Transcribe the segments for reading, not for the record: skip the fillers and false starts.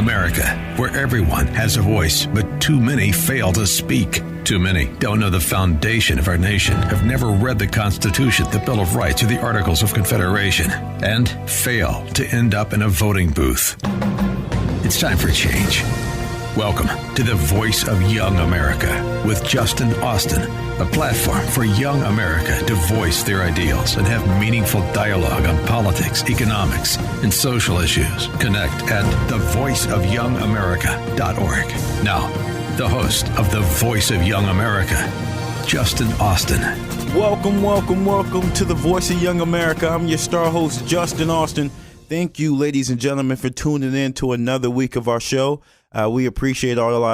America, where everyone has a voice, but too many fail to speak. Too many don't know the foundation of our nation, have never read the Constitution, the Bill of Rights, or the Articles of Confederation, and fail to end up in a voting booth. It's time for change. Welcome to the Voice of Young America with Justin Austin, a platform for young America to voice their ideals and have meaningful dialogue on politics, economics, and social issues. Connect at thevoiceofyoungamerica.org. Now, the host of the Voice of Young America, Justin Austin. Welcome to the Voice of Young America. I'm your star host, Justin Austin. Thank you, ladies and gentlemen, for tuning in to another week of our show. We appreciate all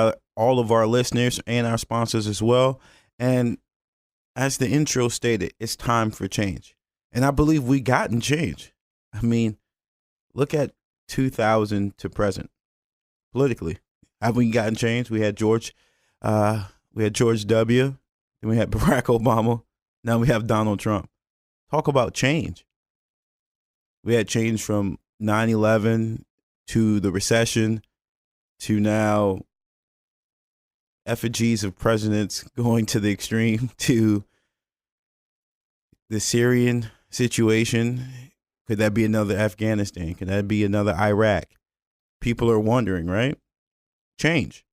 of our listeners and our sponsors as well. And as the intro stated, it's time for change. And I believe we gotten change. I mean, look at 2000 to present politically. Have we gotten change? We had George W. Then we had Barack Obama. Now we have Donald Trump. Talk about change. We had change from 9/11 to the recession to now effigies of presidents going to the extreme to the Syrian situation. Could that be another Afghanistan? Could that be another Iraq? People are wondering, right? Change.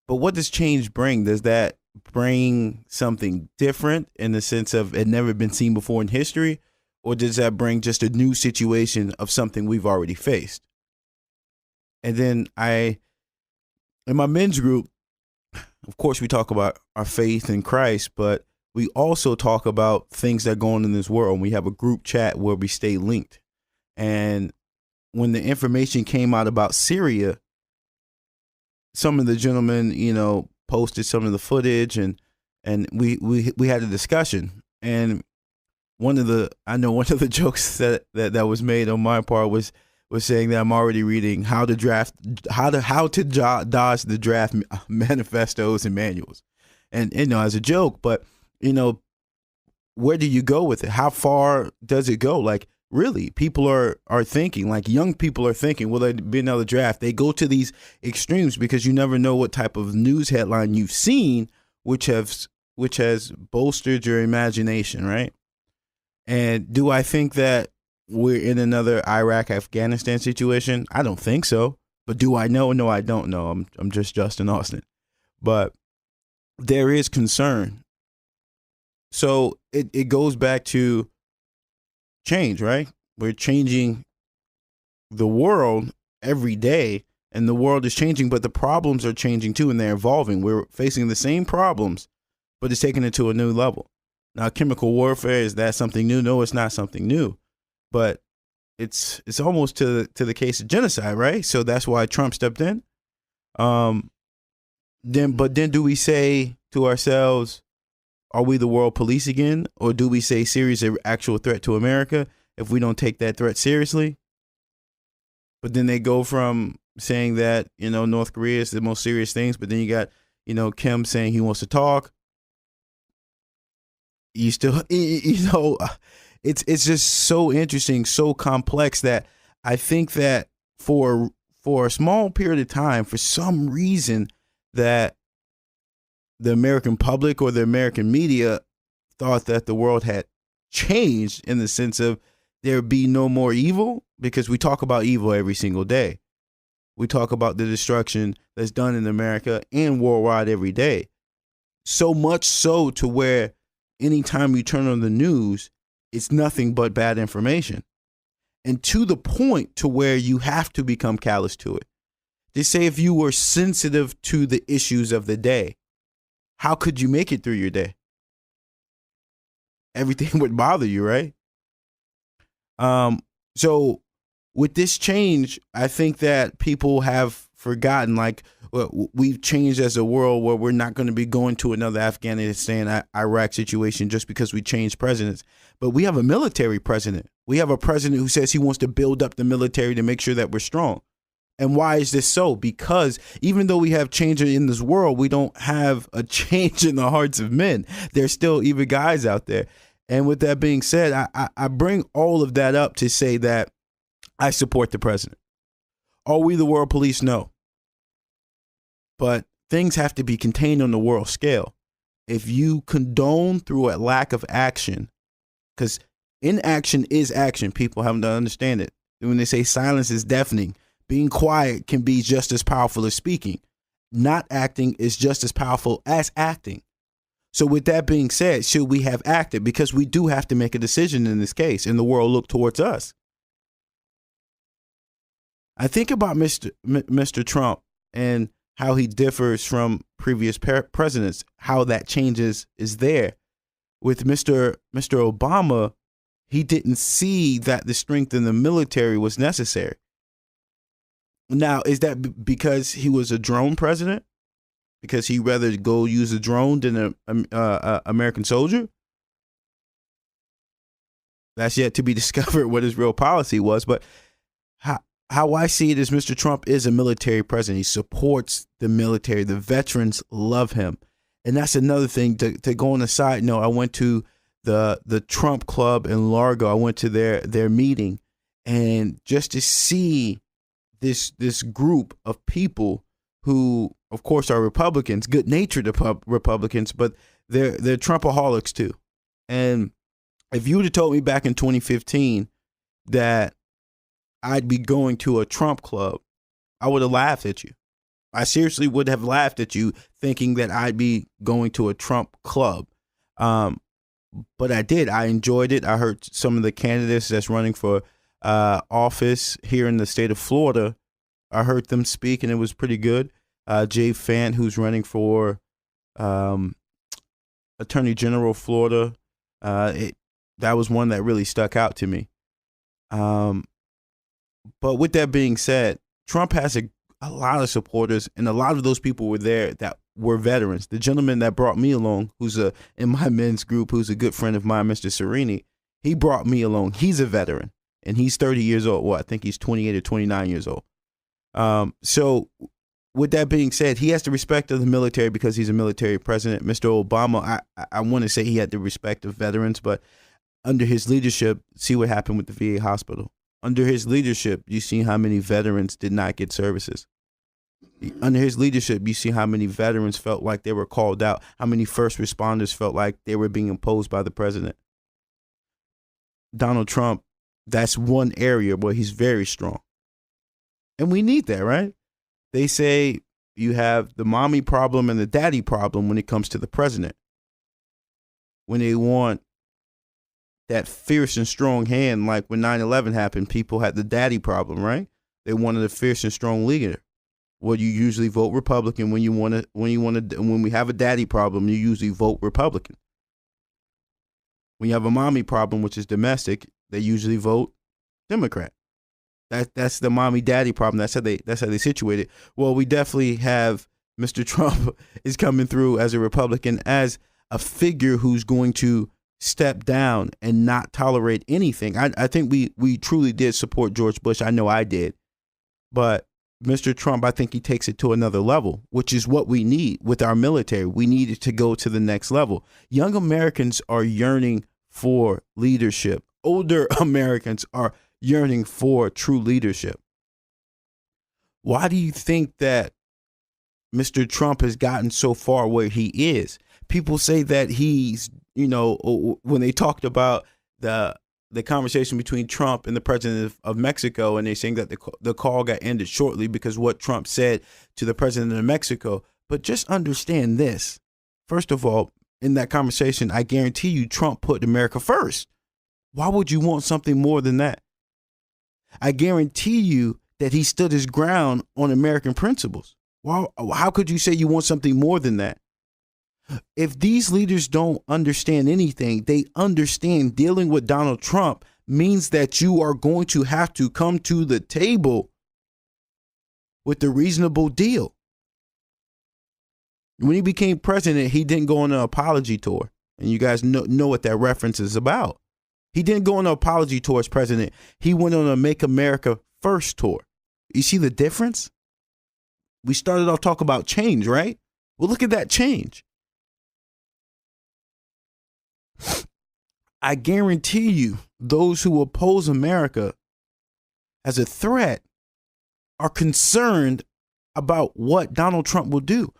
But what does change bring? Does that bring something different in the sense of it never been seen before in history? Or does that bring just a new situation of something we've already faced? And then in my men's group, of course, we talk about our faith in Christ, but we also talk about things that go on in this world. We have a group chat where we stay linked. And when the information came out about Syria, some of the gentlemen, posted some of the footage and we had a discussion. And one of the jokes that was made on my part was saying that I'm already reading how to dodge the draft manifestos and manuals, and as a joke. But where do you go with it? How far does it go? Like, really, people are thinking, like young people are thinking, will there be another draft? They go to these extremes because you never know what type of news headline you've seen, which has bolstered your imagination, right? And do I think that we're in another Iraq-Afghanistan situation? I don't think so. But do I know? No, I don't know. I'm just Justin Austin. But there is concern. So it goes back to change, right? We're changing the world every day, and the world is changing, but the problems are changing too, and they're evolving. We're facing the same problems, but it's taking it to a new level. Now, chemical warfare, is that something new? No, it's not something new, but it's almost to the case of genocide, right? So that's why Trump stepped in. Then do we say to ourselves, are we the world police again? Or do we say Syria is an actual threat to America if we don't take that threat seriously? But then they go from saying that, North Korea is the most serious things, but then you got, Kim saying he wants to talk. You still, it's just so interesting, so complex that I think that for a small period of time, for some reason, that the American public or the American media thought that the world had changed in the sense of there be no more evil, because we talk about evil every single day. We talk about the destruction that's done in America and worldwide every day. So much so to where anytime you turn on the news, it's nothing but bad information. And to the point to where you have to become callous to it. They say if you were sensitive to the issues of the day, how could you make it through your day? Everything would bother you, right? So with this change, I think that people have forgotten, like, we've changed as a world where we're not going to be going to another Afghanistan, Iraq situation just because we changed presidents. But we have a military president. We have a president who says he wants to build up the military to make sure that we're strong. And why is this so? Because even though we have change in this world, we don't have a change in the hearts of men. There's still evil guys out there. And with that being said, I bring all of that up to say that I support the president. Are we the world police? No. But things have to be contained on the world scale. If you condone through a lack of action, because inaction is action, people have to understand it. When they say silence is deafening, being quiet can be just as powerful as speaking. Not acting is just as powerful as acting. So with that being said, should we have acted? Because we do have to make a decision in this case, and the world look towards us. I think about Mr. Trump and how he differs from previous presidents, how that changes is there. With Mr. Obama, he didn't see that the strength in the military was necessary. Now, is that because he was a drone president? Because he'd rather go use a drone than an American soldier? That's yet to be discovered what his real policy was. But how I see it is Mr. Trump is a military president. He supports the military. The veterans love him. And that's another thing. To go on a side note, I went to the Trump Club in Largo. I went to their meeting. And just to see this group of people who, of course, are Republicans, good-natured Republicans, but they're Trumpaholics too. And if you would have told me back in 2015 that I'd be going to a Trump club, I would have laughed at you. I seriously would have laughed at you thinking that I'd be going to a Trump club. But I did. I enjoyed it. I heard some of the candidates that's running for office here in the state of Florida. I heard them speak, and it was pretty good. Jay Fant, who's running for Attorney General of Florida, that was one that really stuck out to me. But with that being said, Trump has a lot of supporters, and a lot of those people were there that were veterans. The gentleman that brought me along, who's in my men's group, who's a good friend of mine, Mr. Serini, he brought me along. He's a veteran, and he's 30 years old. Well, I think he's 28 or 29 years old. So with that being said, he has the respect of the military because he's a military president. Mr. Obama, I want to say he had the respect of veterans, but under his leadership, see what happened with the VA hospital. Under his leadership, you see how many veterans did not get services. Under his leadership, you see how many veterans felt like they were called out, how many first responders felt like they were being imposed by the president. Donald Trump, that's one area where he's very strong. And we need that, right? They say you have the mommy problem and the daddy problem when it comes to the president. When they want that fierce and strong hand, like when 9/11 happened, people had the daddy problem, right? They wanted a fierce and strong leader. Well, you usually vote Republican when we have a daddy problem, you usually vote Republican. When you have a mommy problem, which is domestic, they usually vote Democrat. That's the mommy daddy problem. That's how they situate it. Well, we definitely have Mr. Trump is coming through as a Republican, as a figure who's going to step down and not tolerate anything. I think we truly did support George Bush. I know I did. But Mr. Trump, I think he takes it to another level, which is what we need with our military. We need it to go to the next level. Young Americans are yearning for leadership. Older Americans are yearning for true leadership. Why do you think that Mr. Trump has gotten so far where he is? People say that he's, when they talked about the conversation between Trump and the president of Mexico, and they're saying that the call got ended shortly because what Trump said to the president of Mexico. But just understand this. First of all, in that conversation, I guarantee you Trump put America first. Why would you want something more than that? I guarantee you that he stood his ground on American principles. Well, how could you say you want something more than that? If these leaders don't understand anything, they understand dealing with Donald Trump means that you are going to have to come to the table with a reasonable deal. When he became president, he didn't go on an apology tour. And you guys know what that reference is about. He didn't go on an apology tour as president. He went on a Make America First tour. You see the difference? We started off talking about change, right? Well, look at that change. I guarantee you, those who oppose America as a threat are concerned about what Donald Trump will do.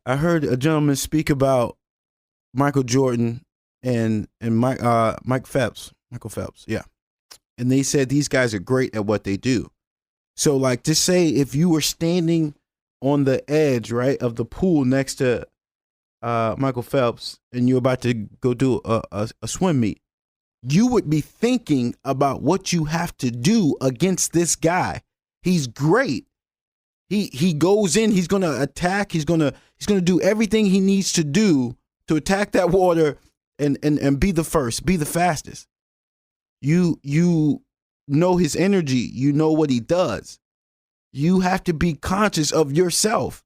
I heard a gentleman speak about Michael Jordan and Michael Phelps, yeah. And they said these guys are great at what they do. So, like, just say if you were standing on the edge, right, of the pool next to Michael Phelps and you're about to go do a swim meet, you would be thinking about what you have to do against this guy. He's great. He goes in, he's going to attack, he's going to do everything he needs to do to attack that water and be the first, be the fastest. You know his energy, you know what he does. You have to be conscious of yourself.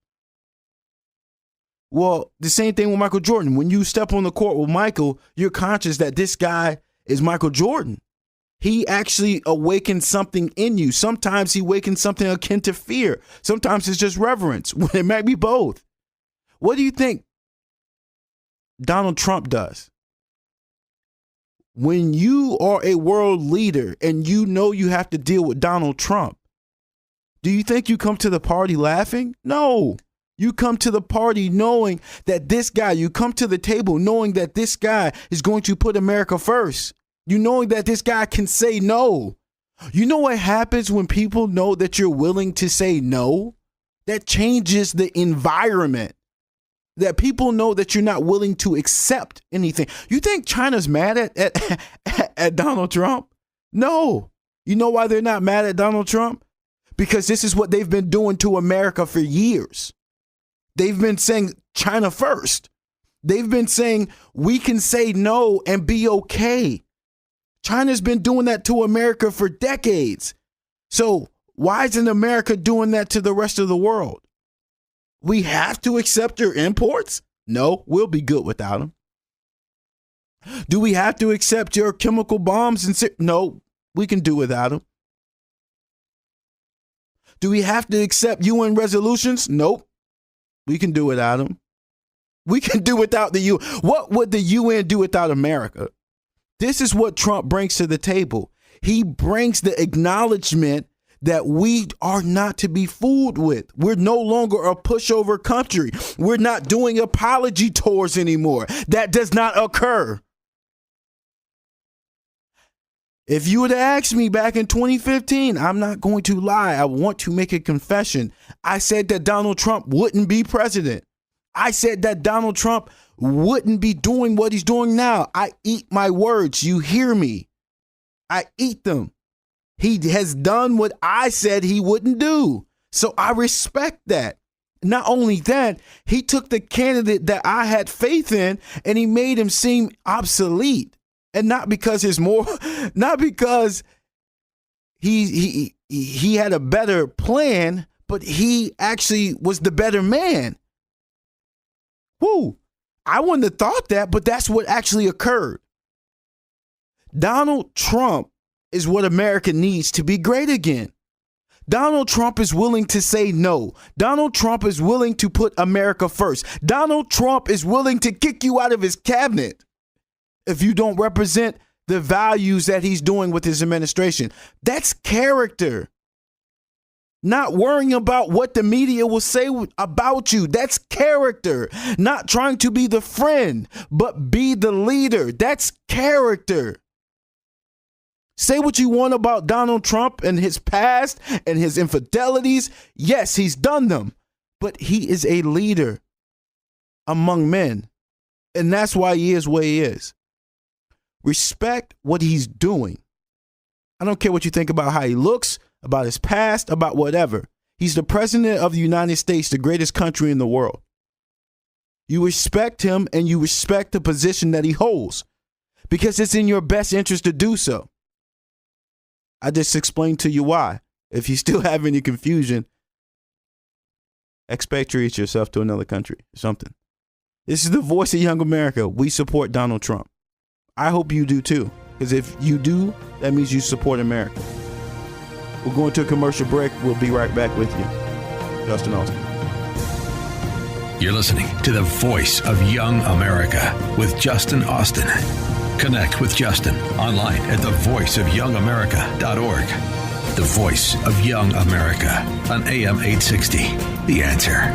Well, the same thing with Michael Jordan. When you step on the court with Michael, you're conscious that this guy is Michael Jordan. He actually awakens something in you. Sometimes he awakens something akin to fear. Sometimes it's just reverence. It might be both. What do you think Donald Trump does? When you are a world leader and you know you have to deal with Donald Trump, do you think you come to the party laughing? No. You come to the party knowing that this guy, you come to the table knowing that this guy is going to put America first. You knowing that this guy can say no. You know what happens when people know that you're willing to say no? That changes the environment. That people know that you're not willing to accept anything. You think China's mad at Donald Trump? No. You know why they're not mad at Donald Trump? Because this is what they've been doing to America for years. They've been saying China first. They've been saying we can say no and be okay. China's been doing that to America for decades. So why isn't America doing that to the rest of the world? We have to accept your imports? No, we'll be good without them. Do we have to accept your chemical bombs? No, we can do without them. Do we have to accept UN resolutions? Nope. We can do without them. We can do without the UN. What would the UN do without America? This is what Trump brings to the table. He brings the acknowledgement that we are not to be fooled with. We're no longer a pushover country. We're not doing apology tours anymore. That does not occur. If you would have asked me back in 2015, I'm not going to lie. I want to make a confession. I said that Donald Trump wouldn't be president. I said that Donald Trump wouldn't be doing what he's doing now. I eat my words. You hear me? I eat them. He has done what I said he wouldn't do. So I respect that. Not only that, he took the candidate that I had faith in and he made him seem obsolete. And not because not because he had a better plan, but he actually was the better man. Woo! I wouldn't have thought that, but that's what actually occurred. Donald Trump is what America needs to be great again. Donald Trump is willing to say no. Donald Trump is willing to put America first. Donald Trump is willing to kick you out of his cabinet if you don't represent the values that he's doing with his administration. That's character. Not worrying about what the media will say about you. That's character. Not trying to be the friend, but be the leader. That's character. Say what you want about Donald Trump and his past and his infidelities. Yes, he's done them, but he is a leader among men. And that's why he is what he is. Respect what he's doing. I don't care what you think about how he looks, about his past, about whatever. He's the president of the United States, the greatest country in the world. You respect him and you respect the position that he holds because it's in your best interest to do so. I just explained to you why. If you still have any confusion, expatriate yourself to another country or something. This is the voice of Young America. We support Donald Trump. I hope you do too, because if you do, that means you support America. We're going to a commercial break. We'll be right back with you. Justin Austin. You're listening to the voice of Young America with Justin Austin. Connect with Justin online at thevoiceofyoungamerica.org. the voice of young America on AM 860. The Answer.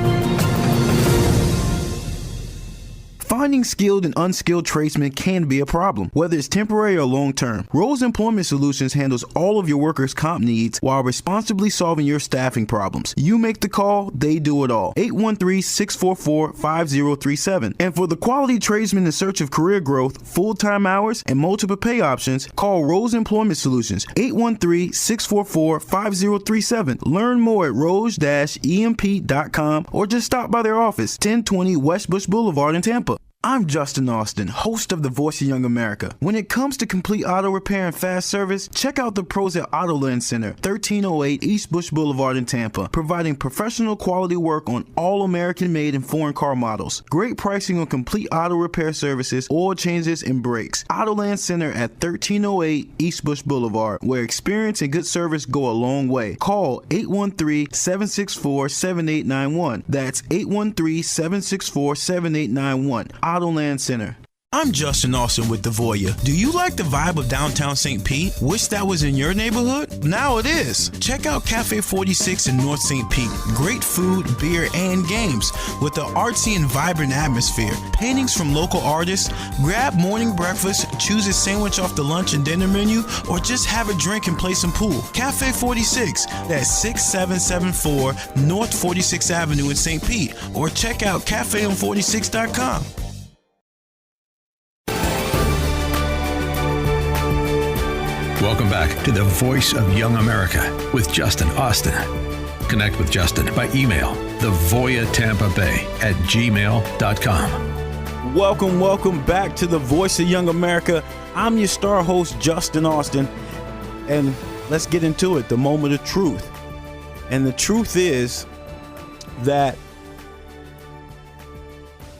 Finding skilled and unskilled tradesmen can be a problem, whether it's temporary or long-term. Rose Employment Solutions handles all of your workers' comp needs while responsibly solving your staffing problems. You make the call, they do it all. 813-644-5037. And for the quality tradesmen in search of career growth, full-time hours, and multiple pay options, call Rose Employment Solutions, 813-644-5037. Learn more at rose-emp.com or just stop by their office, 1020 West Bush Boulevard in Tampa. I'm Justin Austin, host of The Voice of Young America. When it comes to complete auto repair and fast service, check out the pros at AutoLens Center, 1308 East Bush Boulevard in Tampa, providing professional quality work on all American-made and foreign car models. Great pricing on complete auto repair services, oil changes, and brakes. AutoLens Center at 1308 East Bush Boulevard, where experience and good service go a long way. Call 813-764-7891. That's 813-764-7891. AutoLand Center. I'm Justin Austin with The Voya. Do you like the vibe of downtown St. Pete? Wish that was in your neighborhood? Now it is. Check out Cafe 46 in North St. Pete. Great food, beer, and games with an artsy and vibrant atmosphere. Paintings from local artists. Grab morning breakfast, choose a sandwich off the lunch and dinner menu, or just have a drink and play some pool. Cafe 46, that's 6774 North 46th Avenue in St. Pete. Or check out cafeon46.com. Welcome back to the Voice of Young America with Justin Austin. Connect with Justin by email, thevoyatampabay@gmail.com. Welcome back to the Voice of Young America. I'm your star host, Justin Austin. And let's get into it, the moment of truth. And the truth is that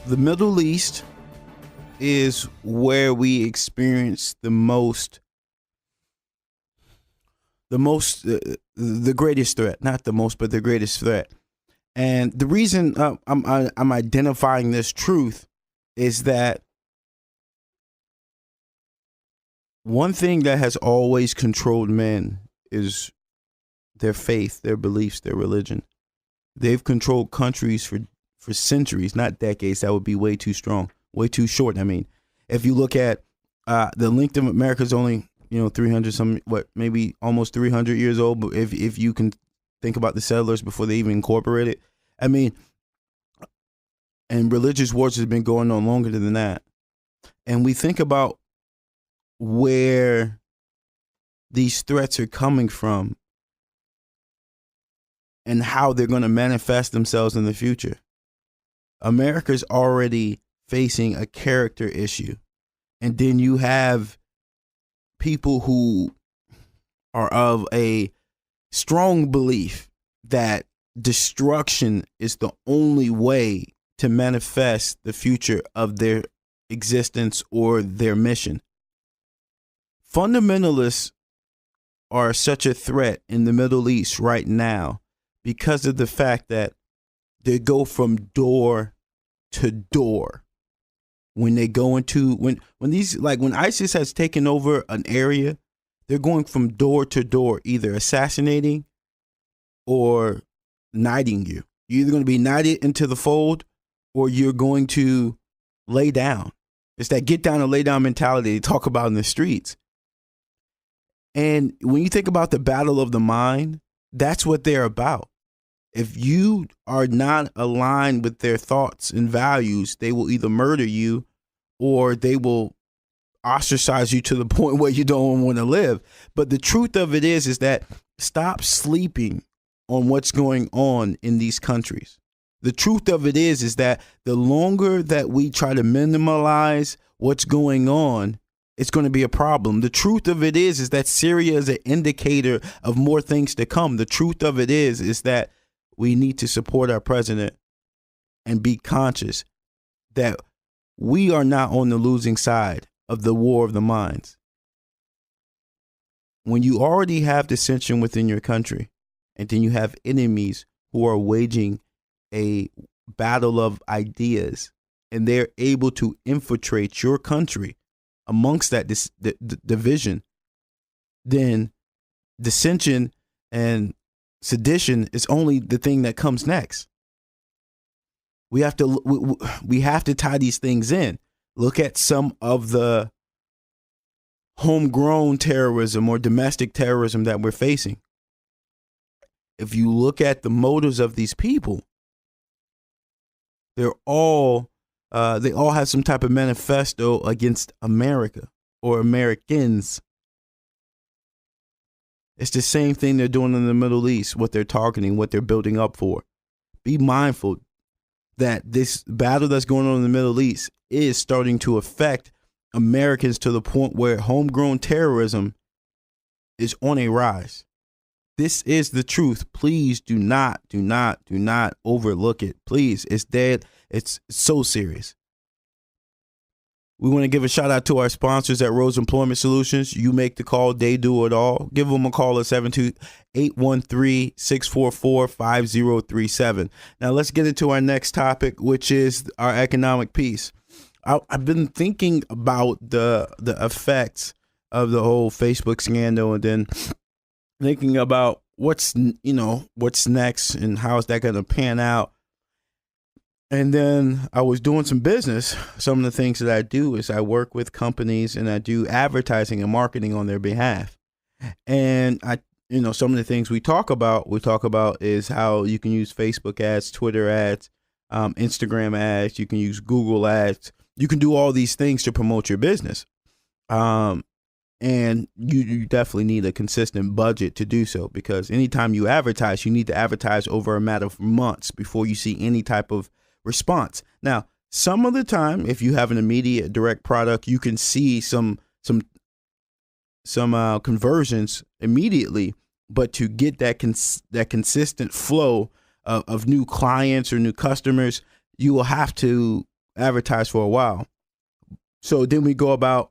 the Middle East is where we experience the greatest threat, not the most, but the greatest threat. And the reason I'm identifying this truth is that one thing that has always controlled men is their faith, their beliefs, their religion. They've controlled countries for centuries, not decades. That would be way too strong, way too short. I mean, if you look at the length of America is only 300 maybe almost 300 years old. But if you can think about the settlers before they even incorporated, I mean, and religious wars has been going on longer than that. And we think about where these threats are coming from and how they're going to manifest themselves in the future. America's already facing a character issue. And then you have people who are of a strong belief that destruction is the only way to manifest the future of their existence or their mission. Fundamentalists are such a threat in the Middle East right now because of the fact that they go from door to door. When they go into when ISIS has taken over an area, they're going from door to door, either assassinating or knighting you. You're either going to be knighted into the fold or you're going to lay down. It's that get down and lay down mentality they talk about in the streets. And when you think about the battle of the mind, that's what they're about. If you are not aligned with their thoughts and values, they will either murder you or they will ostracize you to the point where you don't want to live. But the truth of it is that stop sleeping on what's going on in these countries. The truth of it is that the longer that we try to minimize what's going on, it's going to be a problem. The truth of it is that Syria is an indicator of more things to come. The truth of it is that we need to support our president and be conscious that we are not on the losing side of the war of the minds. When you already have dissension within your country, and then you have enemies who are waging a battle of ideas, and they're able to infiltrate your country amongst that division, then dissension and sedition is only the thing that comes next. We have to tie these things in. Look at some of the homegrown terrorism or domestic terrorism that we're facing. If you look at the motives of these people, they all have some type of manifesto against America or Americans. It's the same thing they're doing in the Middle East, what they're targeting, what they're building up for. Be mindful that this battle that's going on in the Middle East is starting to affect Americans to the point where homegrown terrorism is on a rise. This is the truth. Please do not overlook it. Please, it's dead. It's so serious. We want to give a shout out to our sponsors at Rose Employment Solutions. You make the call, they do it all. Give them a call at 813-644-5037. Now let's get into our next topic, which is our economic piece. I've been thinking about the effects of the whole Facebook scandal, and then thinking about what's next and how is that going to pan out. And then I was doing some business. Some of the things that I do is I work with companies and I do advertising and marketing on their behalf. And some of the things we talk about is how you can use Facebook ads, Twitter ads, Instagram ads. You can use Google ads. You can do all these things to promote your business. And you definitely need a consistent budget to do so, because anytime you advertise, you need to advertise over a matter of months before you see any type of response. Now, some of the time, if you have an immediate direct product, you can see some conversions immediately. But to get that consistent flow of new clients or new customers, you will have to advertise for a while. So then we go about,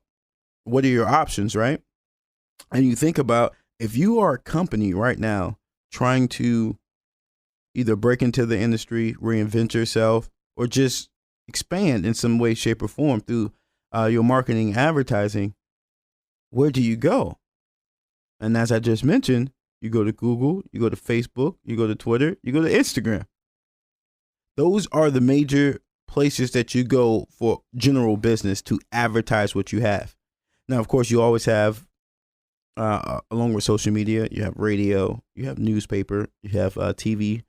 what are your options, right? And you think about, if you are a company right now trying to either break into the industry, reinvent yourself, or just expand in some way, shape, or form through your marketing, advertising, where do you go? And as I just mentioned, you go to Google, you go to Facebook, you go to Twitter, you go to Instagram. Those are the major places that you go for general business to advertise what you have. Now, of course, you always have, along with social media, you have radio, you have newspaper, you have TV.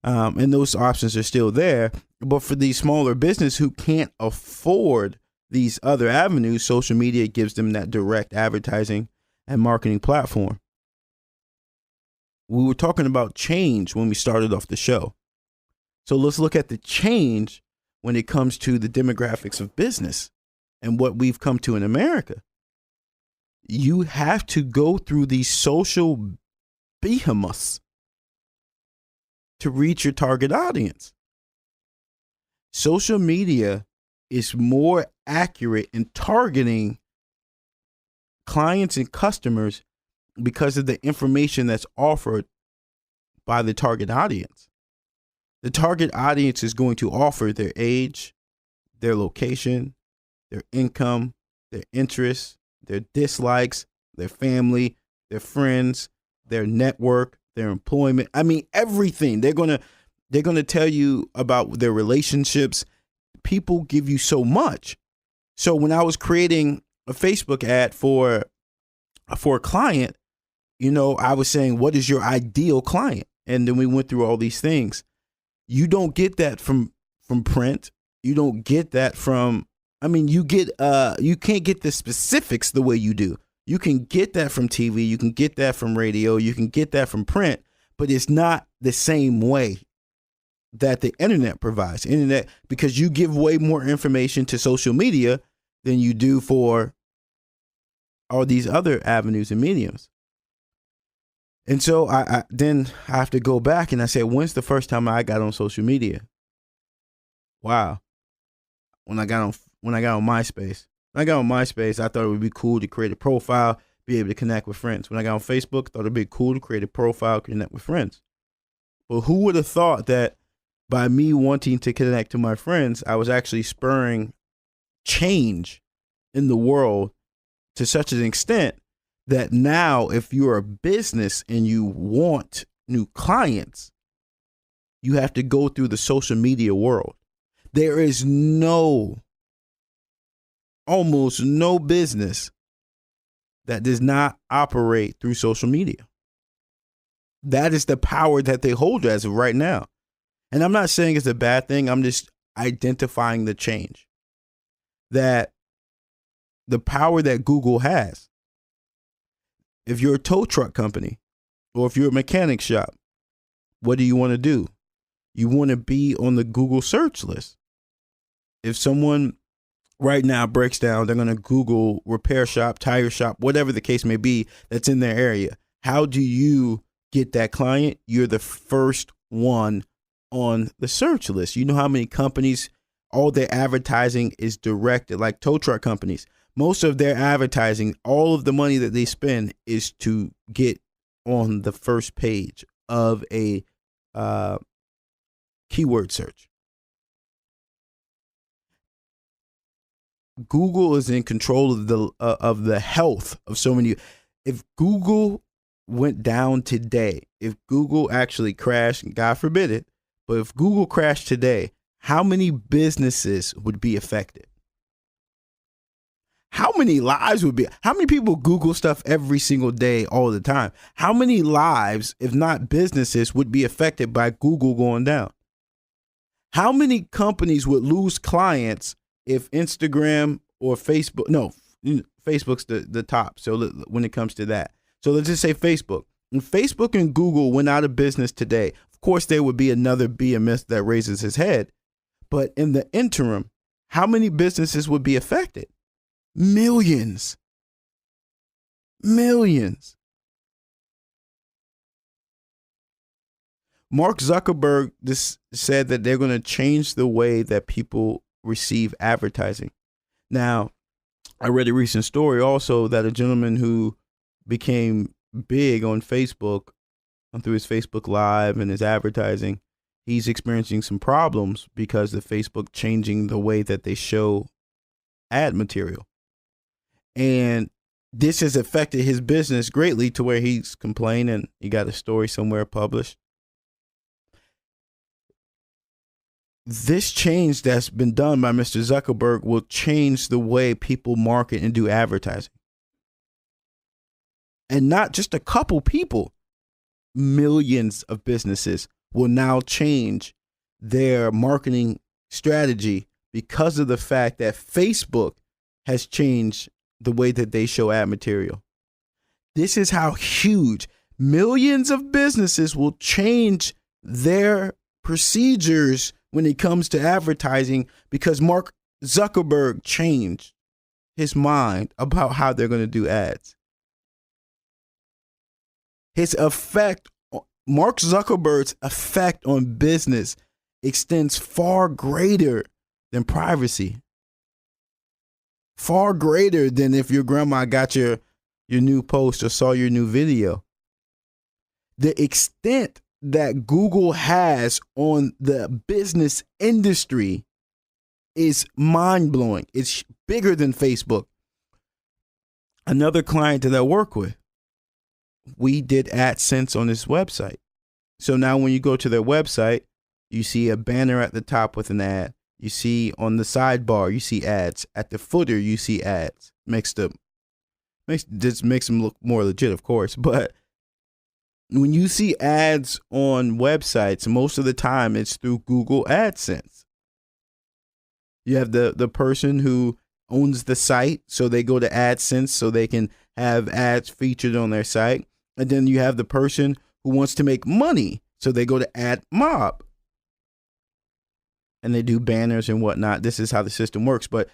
And those options are still there. But for these smaller business who can't afford these other avenues, social media gives them that direct advertising and marketing platform. We were talking about change when we started off the show. So let's look at the change when it comes to the demographics of business and what we've come to in America. You have to go through these social behemoths to reach your target audience. Social media is more accurate in targeting clients and customers because of the information that's offered by the target audience. The target audience is going to offer their age, their location, their income, their interests, their dislikes, their family, their friends, their network, their employment. I mean, everything. They're gonna tell you about their relationships. People give you so much. So when I was creating a Facebook ad for a client, I was saying, what is your ideal client? And then we went through all these things. You don't get that from print. You don't get that from, you can't get the specifics the way you do. You can get that from TV. You can get that from radio. You can get that from print, but it's not the same way that the internet provides. Because you give way more information to social media than you do for all these other avenues and mediums. And so I have to go back and I say, when's the first time I got on social media? Wow. When I got on MySpace. When I got on MySpace, I thought it would be cool to create a profile, be able to connect with friends. When I got on Facebook, I thought it'd be cool to create a profile, connect with friends. But who would have thought that by me wanting to connect to my friends, I was actually spurring change in the world to such an extent that now if you're a business and you want new clients, you have to go through the social media world. There is almost no business that does not operate through social media. That is the power that they hold as of right now. And I'm not saying it's a bad thing. I'm just identifying the change. That the power that Google has. If you're a tow truck company or if you're a mechanic shop, what do you want to do? You want to be on the Google search list. If someone right now breaks down, they're going to Google repair shop, tire shop, whatever the case may be that's in their area. How do you get that client? You're the first one on the search list. You know how many companies, all their advertising is directed, like tow truck companies. Most of their advertising, all of the money that they spend is to get on the first page of a keyword search. Google is in control of the health of so many. If Google went down today, if Google actually crashed, God forbid it, but if Google crashed today, how many businesses would be affected? How many lives would be? How many people Google stuff every single day, all the time? How many lives, if not businesses, would be affected by Google going down? How many companies would lose clients if Instagram or Facebook, no, Facebook's the top. So when it comes to that, so let's just say Facebook. When Facebook and Google went out of business today, of course, there would be another BMS that raises his head. But in the interim, how many businesses would be affected? Millions. Millions. Mark Zuckerberg just said that they're going to change the way that people receive advertising. Now, I read a recent story also that a gentleman who became big on Facebook through his Facebook Live and his advertising, he's experiencing some problems because of Facebook changing the way that they show ad material. And this has affected his business greatly to where he's complaining. He got a story somewhere published. This change that's been done by Mr. Zuckerberg will change the way people market and do advertising. And not just a couple people, millions of businesses will now change their marketing strategy because of the fact that Facebook has changed the way that they show ad material. This is how huge millions of businesses will change their procedures when it comes to advertising because Mark Zuckerberg changed his mind about how they're going to do ads. His effect, Mark Zuckerberg's effect on business extends far greater than privacy. Far greater than if your grandma got your new post or saw your new video. The extent that Google has on the business industry is mind-blowing. It's bigger than Facebook. Another client that I work with, we did AdSense on this website. So now when you go to their website, you see a banner at the top with an ad. You see on the sidebar, you see ads. At the footer, you see ads. Makes them look more legit, of course. But when you see ads on websites, most of the time it's through Google AdSense. You have the person who owns the site, so they go to AdSense so they can have ads featured on their site. And then you have the person who wants to make money, so they go to AdMob. And they do banners and whatnot. This is how the system works. But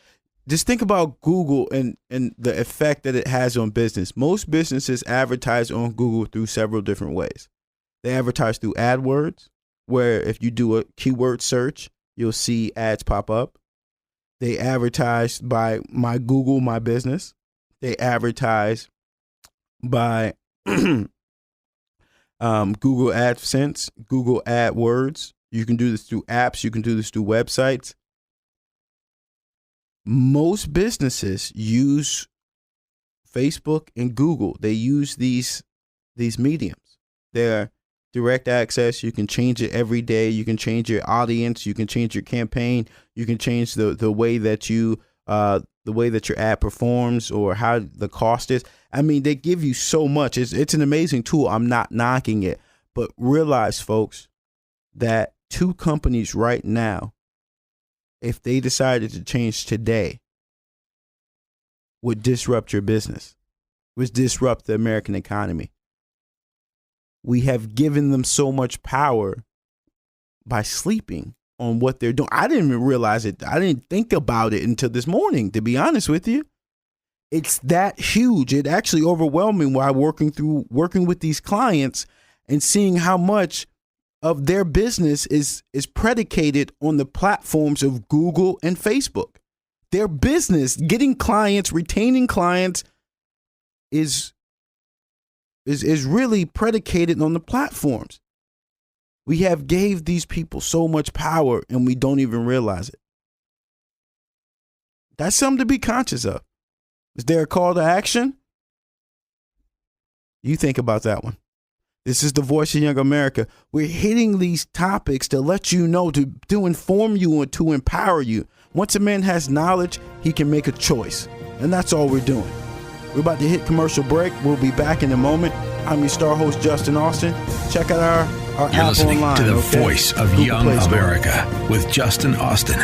just think about Google and the effect that it has on business. Most businesses advertise on Google through several different ways. They advertise through AdWords, where if you do a keyword search, you'll see ads pop up. They advertise by My Google, My Business. They advertise by Google AdSense, Google AdWords. You can do this through apps. You can do this through websites. Most businesses use Facebook and Google, they use these mediums. They're direct access. You can change it every day. You can change your audience. You can change your campaign. You can change the way that you the way that your ad performs or how the cost is. I mean, they give you so much. It's an amazing tool. I'm not knocking it, but realize, folks, that two companies right now, if they decided to change today, would disrupt your business, would disrupt the American economy. We have given them so much power by sleeping on what they're doing. I didn't even realize it. I didn't think about it until this morning, to be honest with you. It's that huge. It actually overwhelmed me while working with these clients and seeing how much of their business is predicated on the platforms of Google and Facebook. Their business, getting clients, retaining clients, is really predicated on the platforms. We have gave these people so much power and we don't even realize it. That's something to be conscious of. Is there a call to action? You think about that one. This is the Voice of Young America. We're hitting these topics to let you know, to inform you and to empower you. Once a man has knowledge, he can make a choice. And that's all we're doing. We're about to hit commercial break. We'll be back in a moment. I'm your star host, Justin Austin. Check out our You're app listening online. To the Voice of Google Young Play Store. America with Justin Austin.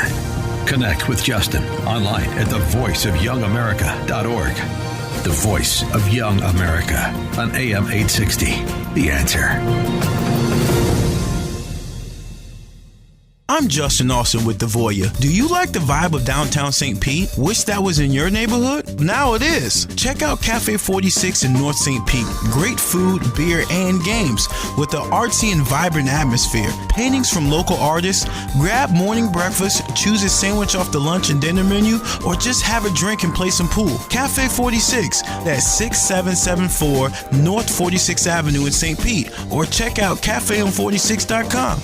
Connect with Justin online at thevoiceofyoungamerica.org. The Voice of Young America on AM 860. The Answer. I'm Justin Austin with The Voya. Do you like the vibe of downtown St. Pete? Wish that was in your neighborhood? Now it is. Check out Cafe 46 in North St. Pete. Great food, beer, and games with an artsy and vibrant atmosphere. Paintings from local artists. Grab morning breakfast, choose a sandwich off the lunch and dinner menu, or just have a drink and play some pool. Cafe 46, that's 6774 North 46th Avenue in St. Pete. Or check out cafeon46.com.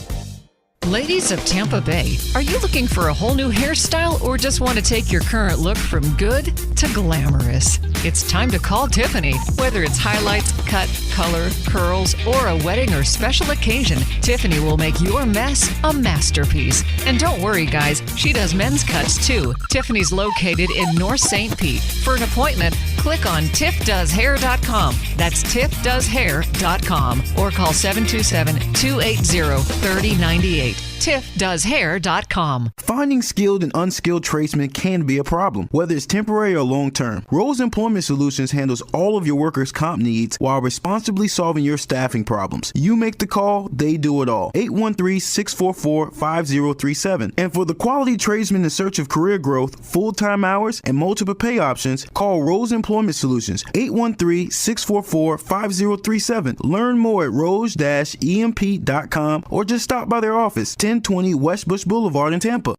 Ladies of Tampa Bay, are you looking for a whole new hairstyle or just want to take your current look from good to glamorous? It's time to call Tiffany. Whether it's highlights, cut, color, curls, or a wedding or special occasion, Tiffany will make your mess a masterpiece. And don't worry, guys, she does men's cuts too. Tiffany's located in North St. Pete. For an appointment, click on tiffdoeshair.com. That's tiffdoeshair.com or call 727-280-3098. tiffdoeshair.com. Finding skilled and unskilled tradesmen can be a problem, whether it's temporary or long-term. Rose Employment Solutions handles all of your workers' comp needs while responsibly solving your staffing problems. You make the call, they do it all. 813-644-5037. And for the quality tradesmen in search of career growth, full-time hours, and multiple pay options, call Rose Employment Solutions, 813-644-5037. Learn more at rose-emp.com or just stop by their office, 1020 West Bush Boulevard in Tampa.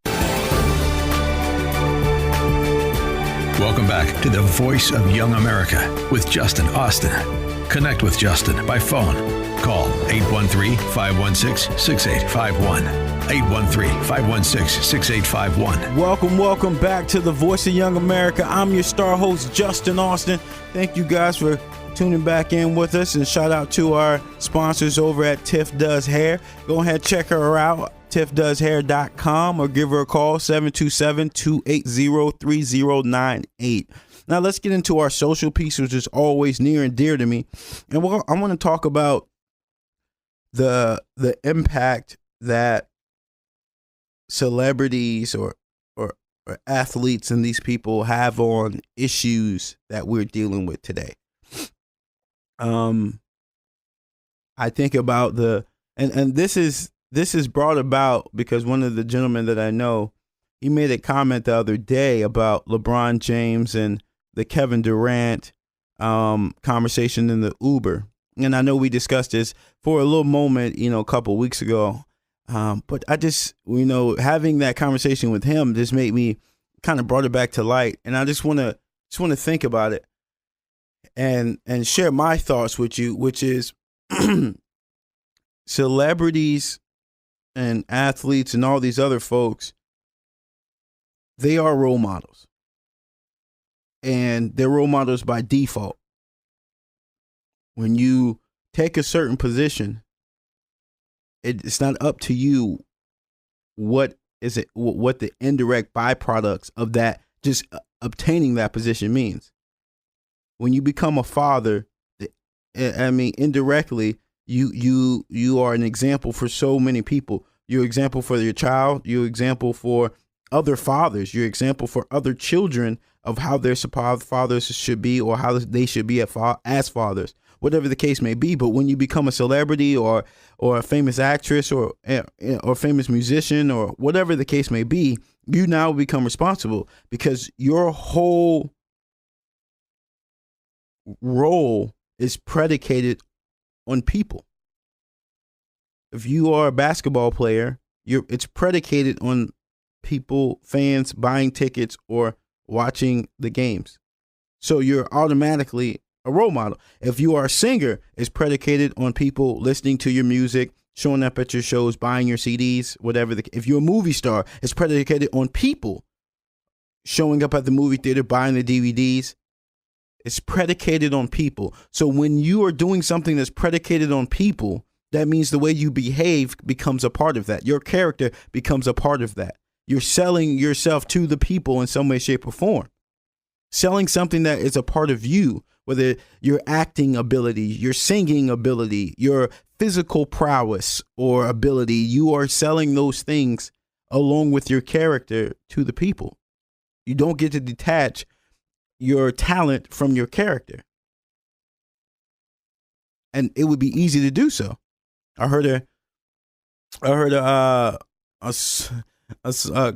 Welcome back to the Voice of Young America with Justin Austin. Connect with Justin by phone. Call 813-516-6851. 813-516-6851. Welcome back to the Voice of Young America. I'm your star host, Justin Austin. Thank you guys for tuning back in with us, and shout out to our sponsors over at Tiff Does Hair. Go ahead, check her out, tiffdoeshair.com, or give her a call, 727-280-3098. Now let's get into our social piece, which is always near and dear to me. And I want to talk about the impact that celebrities or athletes and these people have on issues that we're dealing with today. I think about and this is brought about because one of the gentlemen that I know, he made a comment the other day about LeBron James and the Kevin Durant conversation in the Uber. And I know we discussed this for a little moment, a couple weeks ago. But I just, having that conversation with him just made me kind of brought it back to light. And I just want to think about it and share my thoughts with you, which is celebrities and athletes and all these other folks, they are role models. and they're role models by default. When you take a certain position, it's not up to you what the indirect byproducts of that just obtaining that position means. When you become a father, indirectly, you are an example for so many people. You're an example for your child. You're an example for other fathers. You're an example for other children of how their fathers should be, or how they should be as fathers, whatever the case may be. But when you become a celebrity or a famous actress or famous musician or whatever the case may be, you now become responsible, because your whole role is predicated on people. If you are a basketball player, it's predicated on people, fans buying tickets or watching the games. So you're automatically a role model. If you are a singer, it's predicated on people listening to your music, showing up at your shows, buying your CDs, whatever. If you're a movie star, it's predicated on people showing up at the movie theater, buying the DVDs. It's predicated on people. So when you are doing something that's predicated on people, that means the way you behave becomes a part of that. Your character becomes a part of that. You're selling yourself to the people in some way, shape, or form. Selling something that is a part of you, whether your acting ability, your singing ability, your physical prowess or ability, you are selling those things along with your character to the people. You don't get to detach your talent from your character. And it would be easy to do so. I heard a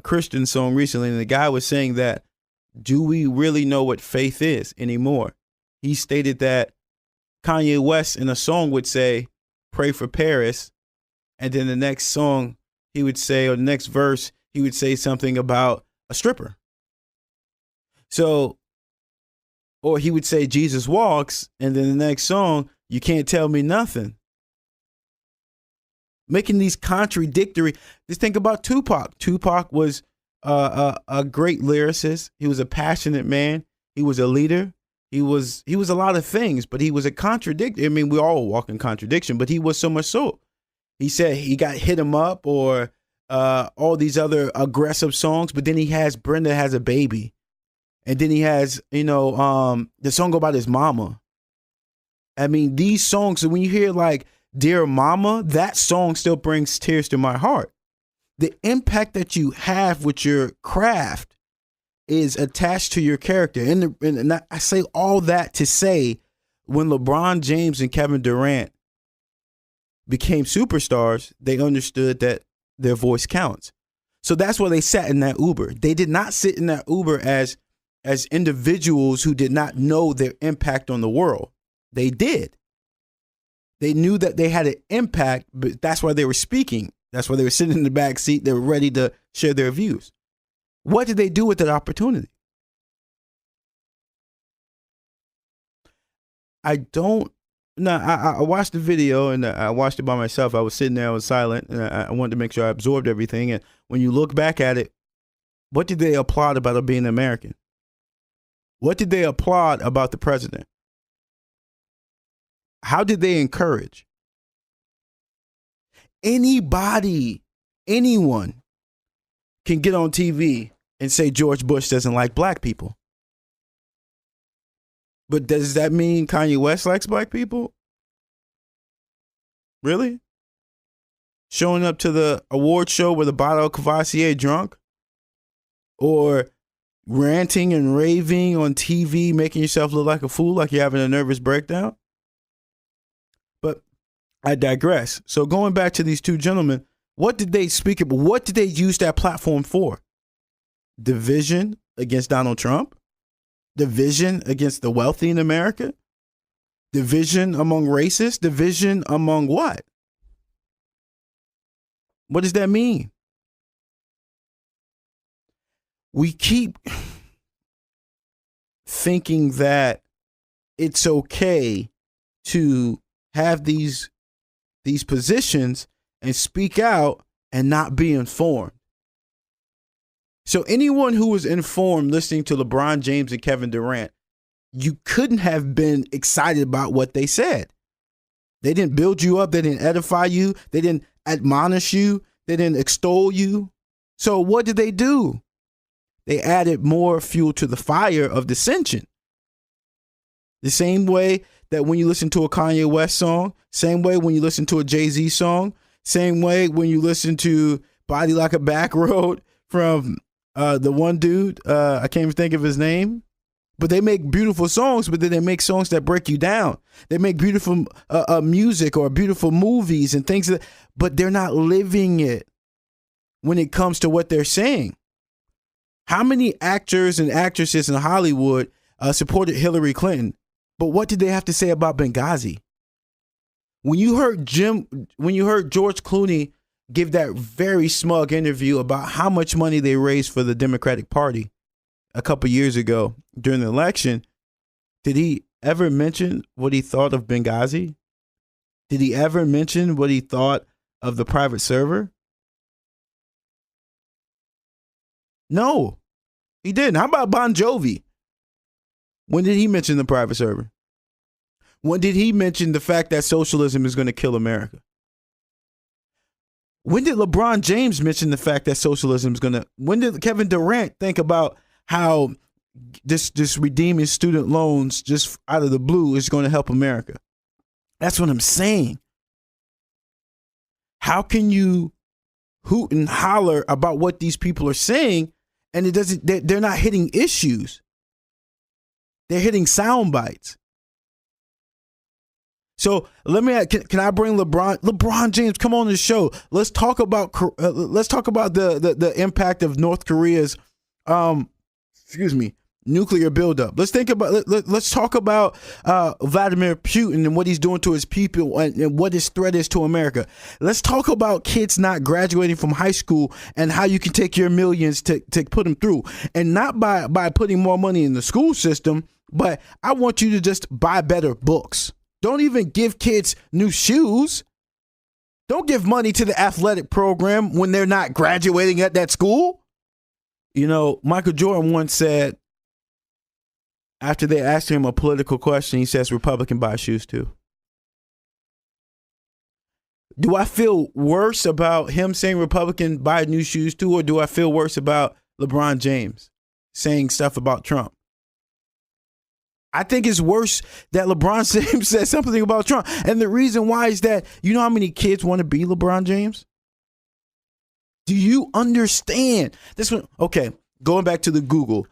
Christian song recently, and the guy was saying that, do we really know what faith is anymore? He stated that Kanye West in a song would say, pray for Paris. And then the next song he would say, or the next verse, he would say something about a stripper. So, or he would say Jesus walks. And then the next song, you can't tell me nothing. Making these contradictory. Just think about Tupac. Tupac was a great lyricist. He was a passionate man. He was a leader. He was a lot of things, but he was a contradiction. I mean, we all walk in contradiction, but he was so much so. He said he got Hit 'Em Up or all these other aggressive songs, but then he has Brenda Has a Baby. And then he has, the song about his mama. I mean, these songs, when you hear like Dear Mama, that song still brings tears to my heart. The impact that you have with your craft is attached to your character. And I say all that to say, when LeBron James and Kevin Durant became superstars, they understood that their voice counts. So that's why they sat in that Uber. They did not sit in that Uber as individuals who did not know their impact on the world. They did. They knew that they had an impact, but that's why they were speaking. That's why they were sitting in the back seat. They were ready to share their views. What did they do with that opportunity? I watched the video, and I watched it by myself. I was sitting there, I was silent, and I wanted to make sure I absorbed everything. And when you look back at it, what did they applaud about being American? What did they applaud about the president? How did they encourage? Anyone can get on TV and say George Bush doesn't like black people. But does that mean Kanye West likes black people? Really? Showing up to the award show with a bottle of Cavassier drunk? Or ranting and raving on TV, making yourself look like a fool, like you're having a nervous breakdown? But I digress. So going back to these two gentlemen, what did they speak about? What did they use that platform for? Division against Donald Trump? Division against the wealthy in America? Division among racists? Division among what? What does that mean? We keep thinking that it's okay to have these positions and speak out and not be informed. So anyone who was informed listening to LeBron James and Kevin Durant, you couldn't have been excited about what they said. They didn't build you up. They didn't edify you. They didn't admonish you. They didn't extol you. So what did they do? They added more fuel to the fire of dissension. The same way that when you listen to a Kanye West song, same way when you listen to a Jay-Z song, same way when you listen to Body Like a Back Road from the one dude, I can't even think of his name, but they make beautiful songs, but then they make songs that break you down. They make beautiful music or beautiful movies and things, but they're not living it when it comes to what they're saying. How many actors and actresses in Hollywood supported Hillary Clinton, but what did they have to say about Benghazi? When you heard George Clooney give that very smug interview about how much money they raised for the Democratic Party a couple years ago during the election, did he ever mention what he thought of Benghazi? Did he ever mention what he thought of the private server? No, he didn't. How about Bon Jovi? When did he mention the private server? When did he mention the fact that socialism is going to kill America? When did LeBron James mention the fact that socialism is going to... When did Kevin Durant think about how this redeeming student loans just out of the blue is going to help America? That's what I'm saying. How can you hoot and holler about what these people are saying and they're not hitting issues? They're hitting sound bites. So can I bring LeBron James? Come on the show. Let's talk about the impact of North Korea's nuclear buildup. Let's talk about Vladimir Putin and what he's doing to his people and what his threat is to America. Let's talk about kids not graduating from high school and how you can take your millions to put them through, and not by putting more money in the school system, but I want you to just buy better books. Don't even give kids new shoes. Don't give money to the athletic program when they're not graduating at that school. You know, Michael Jordan once said, after they asked him a political question, he says, Republican buy shoes too. Do I feel worse about him saying Republican buy new shoes too, or do I feel worse about LeBron James saying stuff about Trump? I think it's worse that LeBron James said something about Trump. And the reason why is that, you know how many kids want to be LeBron James? Do you understand? This one, okay, going back to the Google.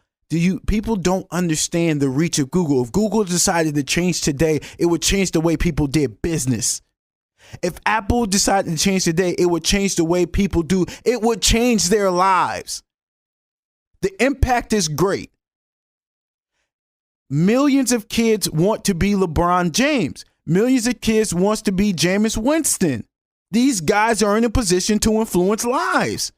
People don't understand the reach of Google. If Google decided to change today, it would change the way people did business. If Apple decided to change today, it would change the way people do. It would change their lives. The impact is great. Millions of kids want to be LeBron James. Millions of kids wants to be Jameis Winston. These guys are in a position to influence lives.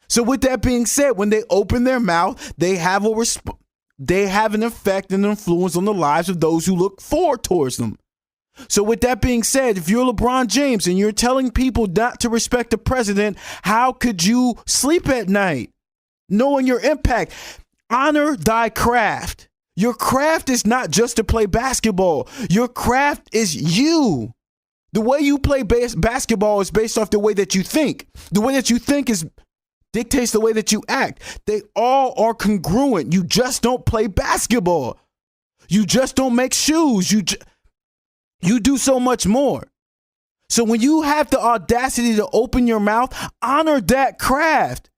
So with that being said, when they open their mouth, they have an effect and influence on the lives of those who look forward towards them. So with that being said, if you're LeBron James and you're telling people not to respect the president, how could you sleep at night knowing your impact? Honor thy craft. Your craft is not just to play basketball. Your craft is you. The way you play basketball is based off the way that you think. The way that you think dictates the way that you act. They all are congruent. You just don't play basketball. You just don't make shoes. You do so much more. So when you have the audacity to open your mouth, honor that craft.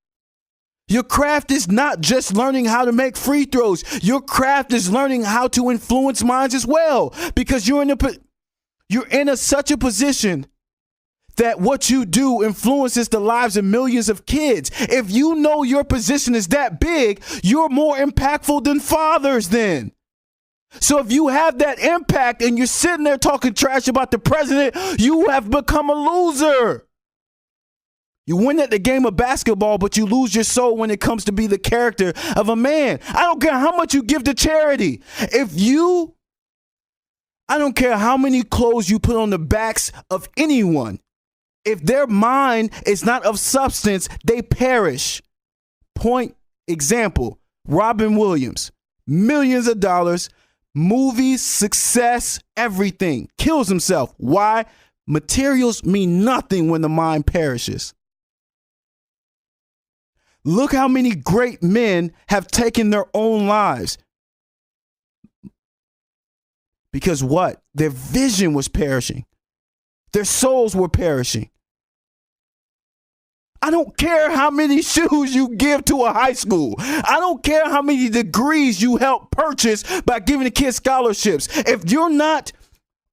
Your craft is not just learning how to make free throws. Your craft is learning how to influence minds as well, because you're in such a position that what you do influences the lives of millions of kids. If you know your position is that big, you're more impactful than fathers then. So if you have that impact and you're sitting there talking trash about the president, you have become a loser. You win at the game of basketball, but you lose your soul when it comes to be the character of a man. I don't care how much you give to charity. I don't care how many clothes you put on the backs of anyone. If their mind is not of substance, they perish. Point example, Robin Williams, millions of dollars, movies, success, everything, kills himself. Why? Materials mean nothing when the mind perishes. Look how many great men have taken their own lives. Because what? Their vision was perishing. Their souls were perishing. I don't care how many shoes you give to a high school. I don't care how many degrees you help purchase by giving the kids scholarships. If you're not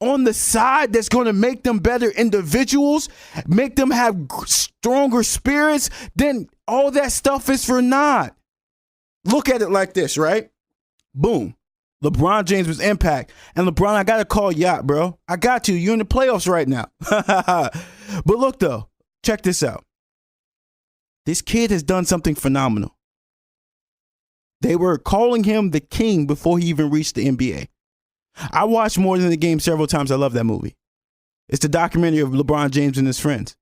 on the side that's going to make them better individuals, make them have stronger spirits, then all that stuff is for naught. Look at it like this, right? Boom. LeBron James was impact. And LeBron, I got to call yacht, bro. I got to. You're in the playoffs right now. But look, though, check this out. This kid has done something phenomenal. They were calling him the king before he even reached the NBA. I watched More Than the Game several times. I love that movie. It's the documentary of LeBron James and his friends.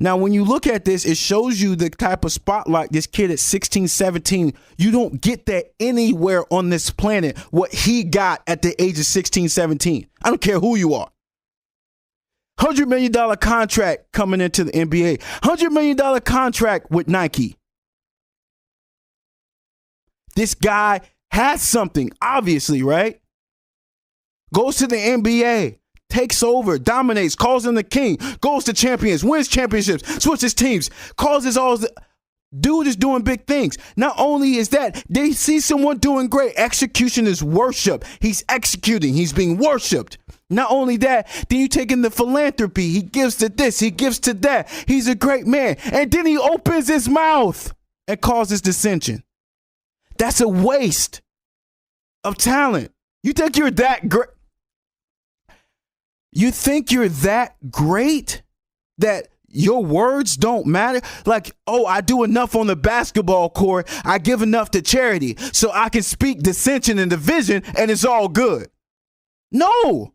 Now, when you look at this, it shows you the type of spotlight this kid at 16, 17, you don't get that anywhere on this planet, what he got at the age of 16, 17. I don't care who you are. $100 million contract coming into the NBA. $100 million contract with Nike. This guy has something, obviously, right? Goes to the NBA, takes over, dominates, calls him the king, goes to champions, wins championships, switches teams, causes all the... Dude is doing big things. Not only is that, they see someone doing great. Execution is worship. He's executing. He's being worshipped. Not only that, then you take in the philanthropy. He gives to this. He gives to that. He's a great man. And then he opens his mouth and causes dissension. That's a waste of talent. You think you're that great? You think you're that great that your words don't matter? Like, oh, I do enough on the basketball court. I give enough to charity so I can speak dissension and division and it's all good. No.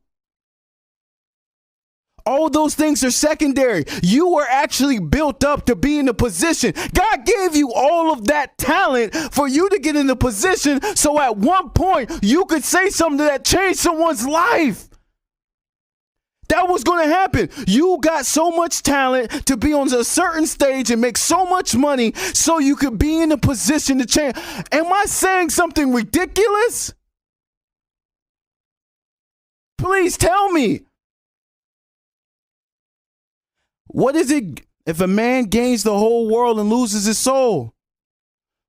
All those things are secondary. You were actually built up to be in a position. God gave you all of that talent for you to get in a position so at one point you could say something that changed someone's life. That was going to happen. You got so much talent to be on a certain stage and make so much money so you could be in a position to change. Am I saying something ridiculous? Please tell me. What is it if a man gains the whole world and loses his soul?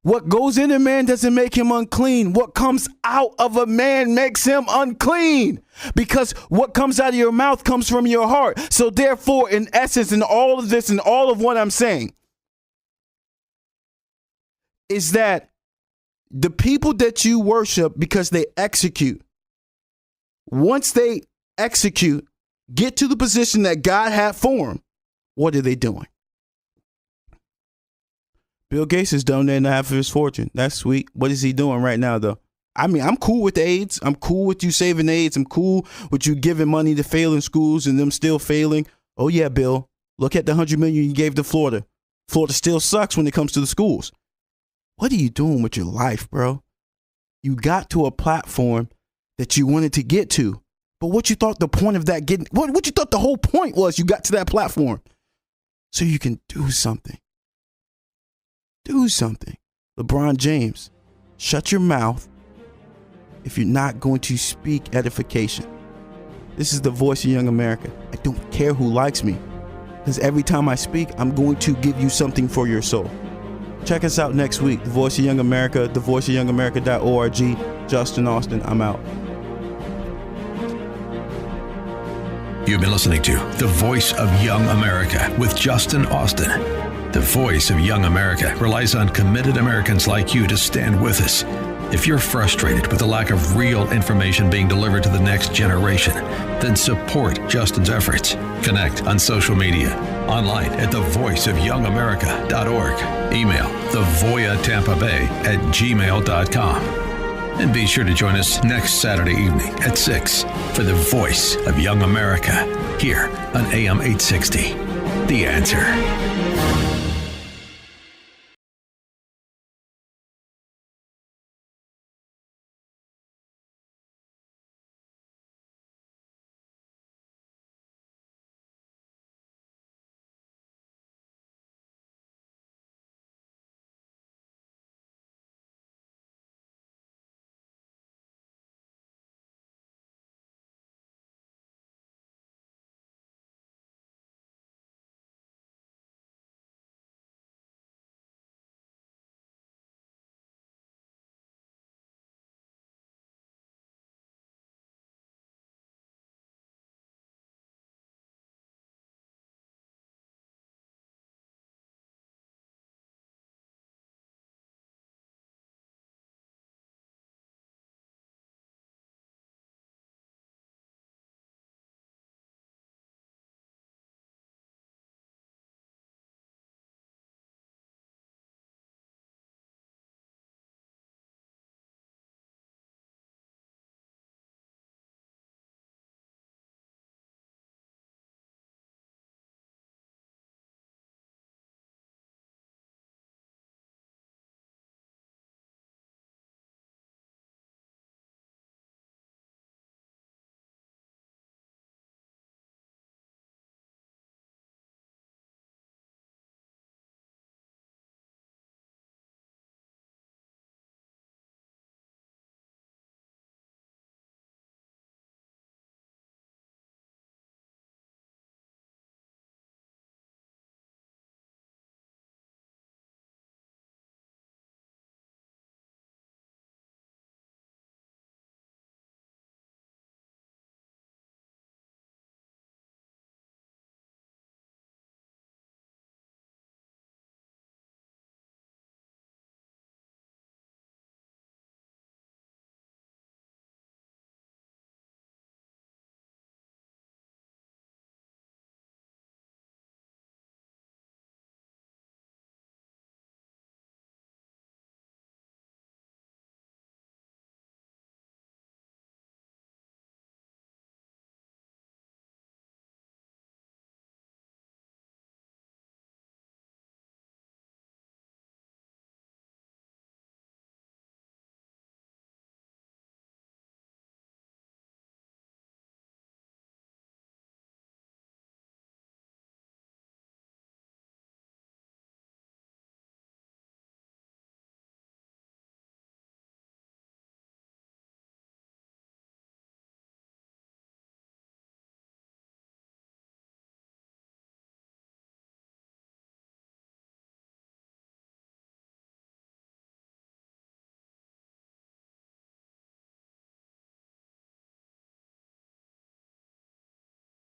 What goes in a man doesn't make him unclean. What comes out of a man makes him unclean. Because what comes out of your mouth comes from your heart. So therefore, in essence, in all of this and all of what I'm saying, is that the people that you worship because they execute, once they execute, get to the position that God had for them, what are they doing? Bill Gates is donating half of his fortune. That's sweet. What is he doing right now, though? I mean, I'm cool with AIDS. I'm cool with you saving AIDS. I'm cool with you giving money to failing schools and them still failing. Oh, yeah, Bill. Look at the $100 million you gave to Florida. Florida still sucks when it comes to the schools. What are you doing with your life, bro? You got to a platform that you wanted to get to. But what you thought the point of that getting, what you thought the whole point was you got to that platform? So you can do something. Do something. LeBron James, shut your mouth if you're not going to speak edification. This is the voice of Young America. I don't care who likes me, because every time I speak, I'm going to give you something for your soul. Check us out next week. The Voice of Young America, thevoiceofyoungamerica.org. Justin Austin, I'm out. You've been listening to The Voice of Young America with Justin Austin. The Voice of Young America relies on committed Americans like you to stand with us. If you're frustrated with the lack of real information being delivered to the next generation, then support Justin's efforts. Connect on social media, online at thevoiceofyoungamerica.org. Email thevoyatampabay@gmail.com. And be sure to join us next Saturday evening at 6 for The Voice of Young America here on AM 860. The Answer.